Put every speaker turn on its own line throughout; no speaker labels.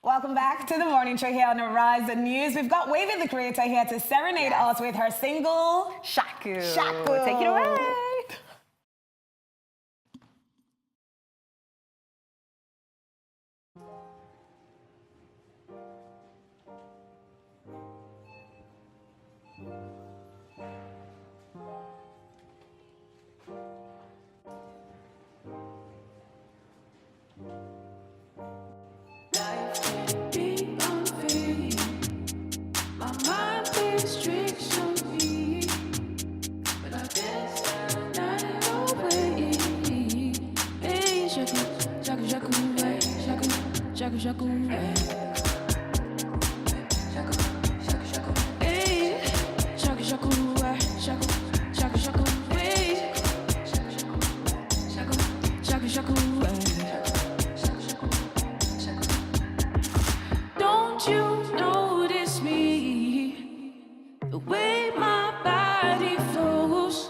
Welcome back to the morning show here on Horizon News. We've got Wavythecreator here to serenade us with her single,
Shaku.
Shaku.
Take it away.
Don't you notice me? The way my body flows,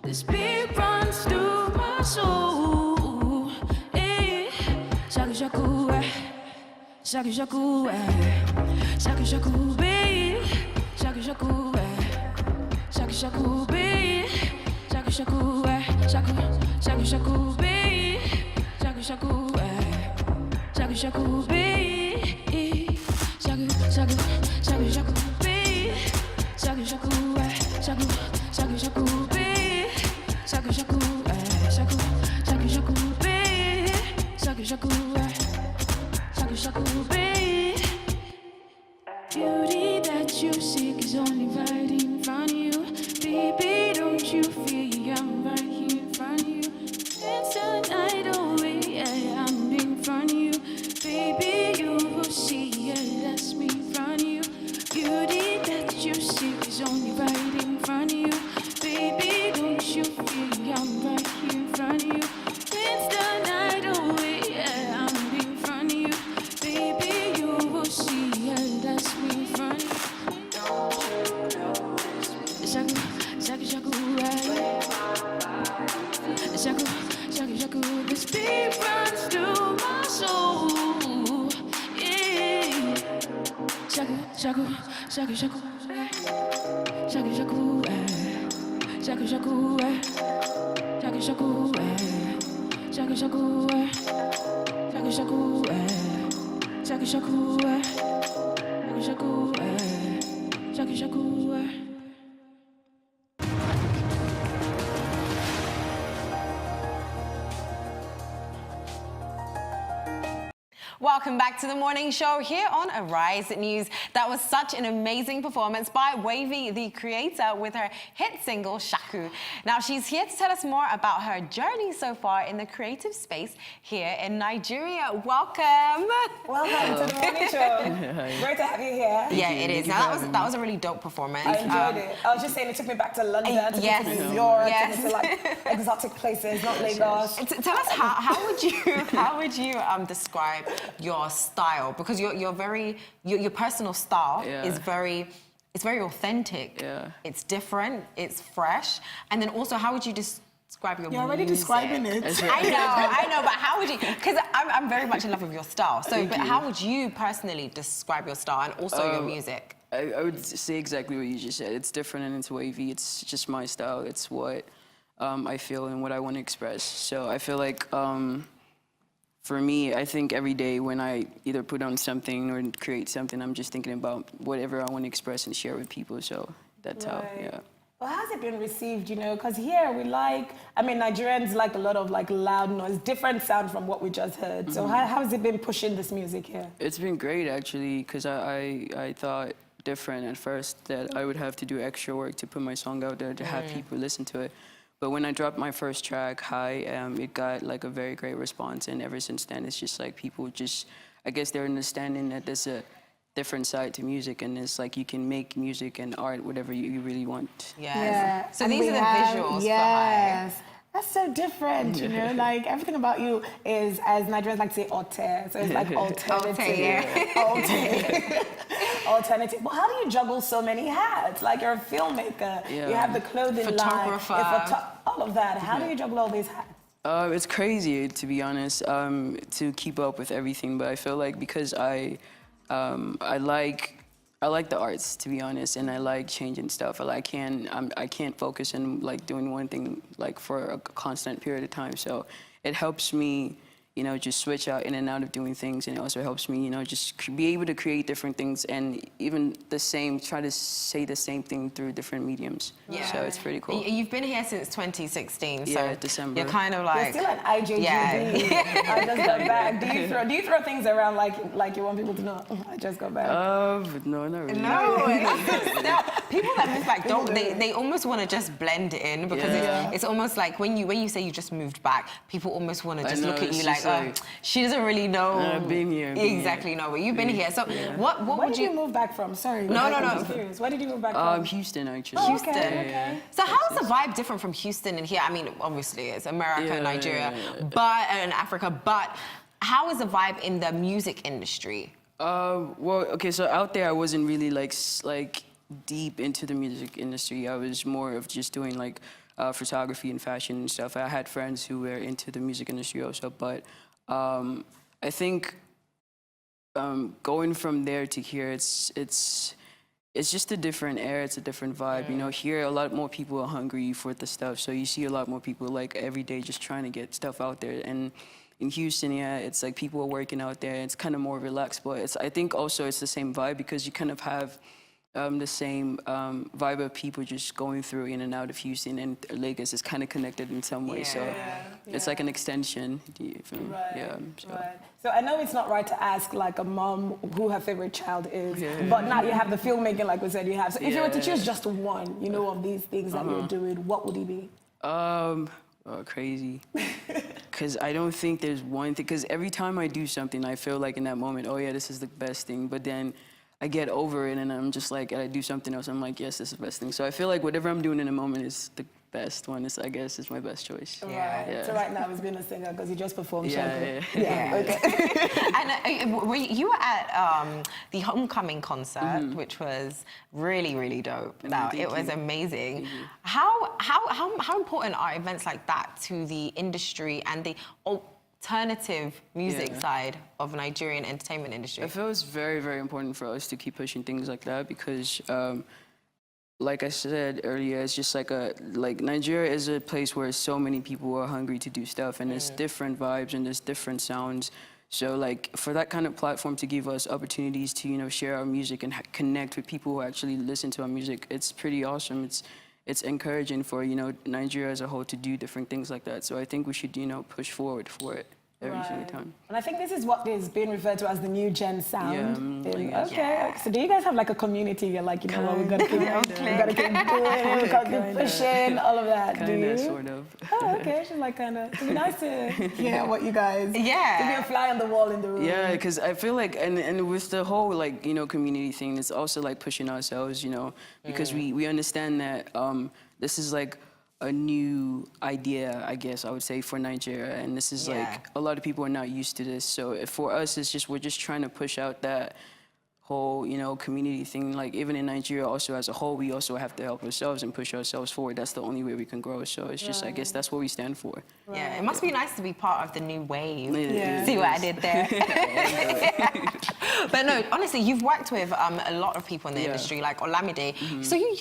this beat runs through my soul. Hey, shaku shaku, shaku shaku, shaku shaku, babe, shaku shaku, shaku shaku, babe, shaku shaku, shaku shaku shaku, babe, shaku shaku, shaku shaku, babe, shaku shaku shaku shaku, babe, shaku shaku, shaku shaku shaku, babe, shaku shaku, shaku shaku shaku, babe, shaku shaku, shaku shaku, babe. Beauty that you seek is only right in front of you, baby. Don't you feel I'm right here in front of you? It's the night away, yeah, I'm in front of you, baby. You will see, yeah, that's me in front of you. Beauty that you seek is only right in front of you, baby. Don't you feel I'm right here in front of you? It's the night away, yeah, I'm in front of you, baby. You will see, yeah, that's me in front of you. Shaku, shaku, shaku, shaku, shaku, shaku. This beat runs through my soul. Yeah. Shaku, shaku, shaku, shaku, shaku, shaku, shaku, shaku, shaku, shaku, shaku, shaku, shaku, shaku, shaku, shaku, shaku, shaku.
Welcome back to the morning show here on Horizon News. That was such an amazing performance by Wavythecreator with her hit single, Shaku. Now, she's here to tell us more about her journey so far in the creative space here in Nigeria. Welcome.
Welcome to the morning show. Great to have you here.
Yeah, it is. Now, that was a really dope performance.
I enjoyed it. I was just saying it took me back to London, to New York, to like exotic places, not Lagos.
Tell us how would you describe your style, because your personal style is very authentic. It's different, it's fresh, and then also how would you describe your music?
You're already describing it.
I know, but how would you, because I'm very much in love with your style, so but how would you personally describe your style and also your music?
I would say exactly what you just said. It's different and it's wavy. It's just my style. It's what I feel and what I want to express. So I feel like for me, I think every day when I either put on something or create something, I'm just thinking about whatever I want to express and share with people. So that's how, yeah.
Well, how's it been received, you know? Because here we Nigerians like a lot of like loud noise, different sound from what we just heard. So how has it been pushing this music here?
It's been great, actually, because I thought different at first, that I would have to do extra work to put my song out there to have people listen to it. But when I dropped my first track, High, it got like a very great response, and ever since then, it's just like people just, I guess they're understanding that there's a different side to music, and it's like you can make music and art whatever you really want.
Yes. So these are the visuals for High.
That's so different, you know, like everything about you is, as Nigerians like to say, alter. So it's like alternative. Alternative. Well, how do you juggle so many hats? Like you're a filmmaker, you have the clothing line,
photographer,
all of that. How do you juggle all these hats?
It's crazy, to be honest, to keep up with everything. But I feel like because I like the arts, to be honest, and I like changing stuff. I can't focus on like doing one thing like for a constant period of time. So it helps me, you know, just switch out in and out of doing things, and it also helps me, you know, just be able to create different things and even try to say the same thing through different mediums.
Yeah.
So it's pretty cool.
You've been here since 2016, so
Yeah, December.
you're kind of like...
You're still an IJGB.
Yeah.
I just got back. Do you throw things around like you want people to know? I just got back.
No, not really.
No, people that move back don't. They almost want to just blend in because it's almost like when you say you just moved back, people almost want to just look at you like, she doesn't really know.
Been here.
Exactly, no, but you've been here. So what
Where
would
did you move back from? Sorry.
No.
I'm just curious. Where did you move back from?
Houston, actually.
Oh, okay.
So how is the vibe different from Houston and here? I mean, obviously it's America, Nigeria, but and Africa. But how is the vibe in the music industry?
Well, okay, so out there I wasn't really like deep into the music industry. I was more of just doing like photography and fashion and stuff. I had friends who were into the music industry also, but I think going from there to here, it's just a different air. It's a different vibe. You know, here a lot more people are hungry for the stuff, so you see a lot more people like every day just trying to get stuff out there. And in Houston, it's like people are working out there. It's kind of more relaxed, but I think also it's the same vibe because you kind of have the same vibe of people just going through in and out of Houston, and Lagos is kind of connected in some way. So it's like an extension.
So I know it's not right to ask like a mom who her favorite child is, but now you have the filmmaking, like we said you have. So if you were to choose just one, you know, of these things that you're doing, what would it be?
Crazy. Because I don't think there's one thing. Because every time I do something, I feel like in that moment, oh yeah, this is the best thing. But then I get over it, and I'm just like, I do something else. I'm like, yes, this is the best thing. So I feel like whatever I'm doing in a moment is the best one. I guess is my best choice.
Right. So right now it's being a singer because you just performed.
Yeah.
Okay.
And you were at the Homecoming concert, which was really, really dope. It was amazing. How important are events like that to the industry and the alternative music side of Nigerian entertainment industry?
I feel it's very, very important for us to keep pushing things like that because, like I said earlier, it's just like Nigeria is a place where so many people are hungry to do stuff, and there's different vibes and there's different sounds. So like for that kind of platform to give us opportunities to, you know, share our music and connect with people who actually listen to our music, it's pretty awesome. It's encouraging for, you know, Nigeria as a whole to do different things like that. So I think we should, you know, push forward for it every single time.
And I think this is what is being referred to as the new gen sound.
Yeah,
So do you guys have like a community? You're like, you know what, we gotta keep doing, we gotta keep pushing, all of that. Do you?
Sort of.
Oh, okay. She's like kind of. It'd be nice to hear what you guys.
Yeah.
To be a fly on the wall in the room.
Yeah, because I feel like, and with the whole like, you know, community thing, it's also like pushing ourselves, you know, because we understand that this is like a new idea, I guess I would say, for Nigeria, and this is like a lot of people are not used to this. So for us, it's just we're just trying to push out that whole, you know, community thing. Like even in Nigeria, also as a whole, we also have to help ourselves and push ourselves forward. That's the only way we can grow. So it's just, I guess that's what we stand for.
Yeah, it must be nice to be part of the new wave.
Yeah.
See what I did there? But no, honestly, you've worked with a lot of people in the industry, like Olamide. So you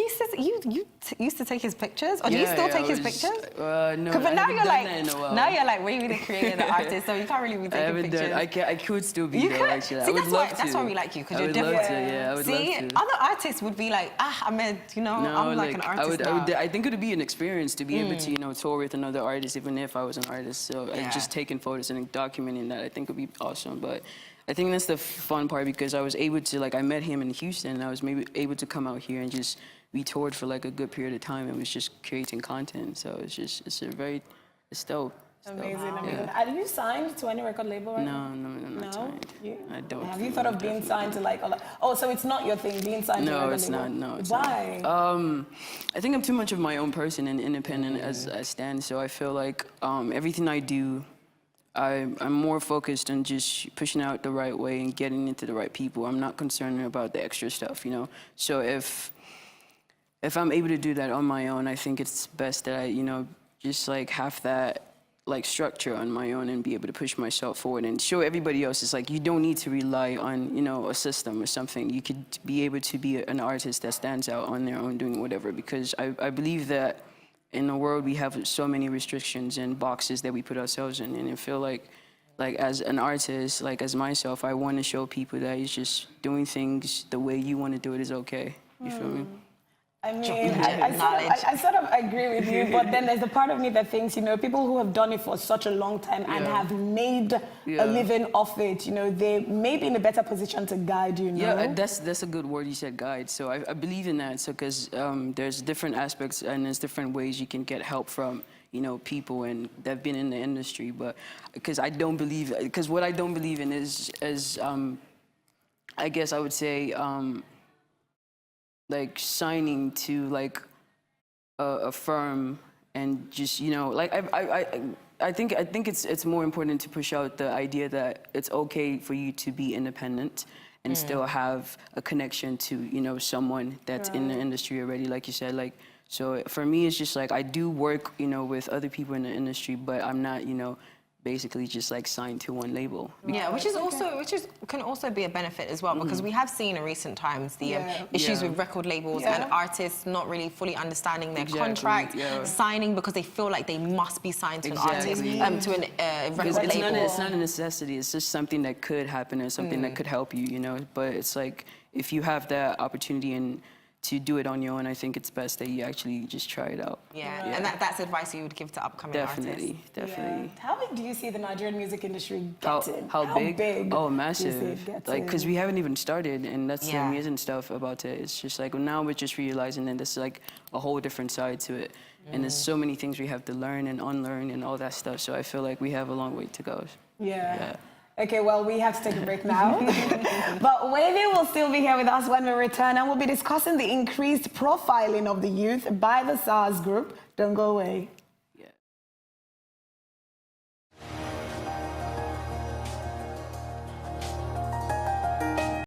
used to take his pictures, or do you still take his pictures?
No,
But now you're like,
now
Wavy the creator, the artist, so you can't really be taking pictures.
I could still be
You
though,
could?
actually.
See,
I would love to.
that's why we like you, because you're
I would
different.
love to, yeah, I would
See,
love to.
other artists would be like, I'm like an artist now.
I think it would be an experience to be able to, you know, tour with another artist, even if I was an artist. So just taking photos and documenting that, I think would be awesome. But I think that's the fun part, because I was able to, like, I met him in Houston, and I was maybe able to come out here and just we toured for like a good period of time and was just creating content. So it's dope.
Amazing,
Wow.
amazing. Are you signed to any record label right now?
No, I'm not signed. I don't.
Have you thought of being signed to like, oh, so it's not your thing, being signed to a record label?
No, it's
Why?
not. I think I'm too much of my own person and independent as I stand. So I feel like everything I do, I'm more focused on just pushing out the right way and getting into the right people. I'm not concerned about the extra stuff, you know. So if I'm able to do that on my own, I think it's best that I, you know, just like have that like structure on my own and be able to push myself forward and show everybody else it's like you don't need to rely on, you know, a system or something. You could be able to be an artist that stands out on their own doing whatever, because I believe that in the world we have so many restrictions and boxes that we put ourselves in, and I feel like as an artist, like as myself, I want to show people that it's just doing things the way you want to do it is okay. You feel me?
I mean, I sort of agree with you, but then there's a part of me that thinks, you know, people who have done it for such a long time and have made a living off it, you know, they may be in a better position to guide you, know?
Yeah, that's a good word you said, guide. So I believe in that. So because there's different aspects and there's different ways you can get help from, you know, people and that've been in the industry. But because what I don't believe in is I guess I would say, like signing to like a firm and just, you know, like I think it's more important to push out the idea that it's okay for you to be independent and still have a connection to, you know, someone that's in the industry already, like you said. Like, so for me, it's just like I do work, you know, with other people in the industry, but I'm not, you know, basically just like signed to one label.
Yeah, which can also be a benefit as well, because we have seen in recent times the issues with record labels and artists not really fully understanding their contract, signing because they feel like they must be signed to an artist, to a record label.
It's not a necessity. It's just something that could happen and something that could help you, you know. But it's like if you have that opportunity and to do it on your own, I think it's best that you actually just try it out.
And that's advice you would give to upcoming artists.
Definitely.
How big do you see the Nigerian music industry getting?
How big? Oh, massive. Like, because we haven't even started, and that's the amazing stuff about it. It's just like, now we're just realizing that there's like a whole different side to it. And there's so many things we have to learn and unlearn and all that stuff. So I feel like we have a long way to go.
Okay, well, we have to take a break now. But Wavy will still be here with us when we return, and we'll be discussing the increased profiling of the youth by the SARS group. Don't go away.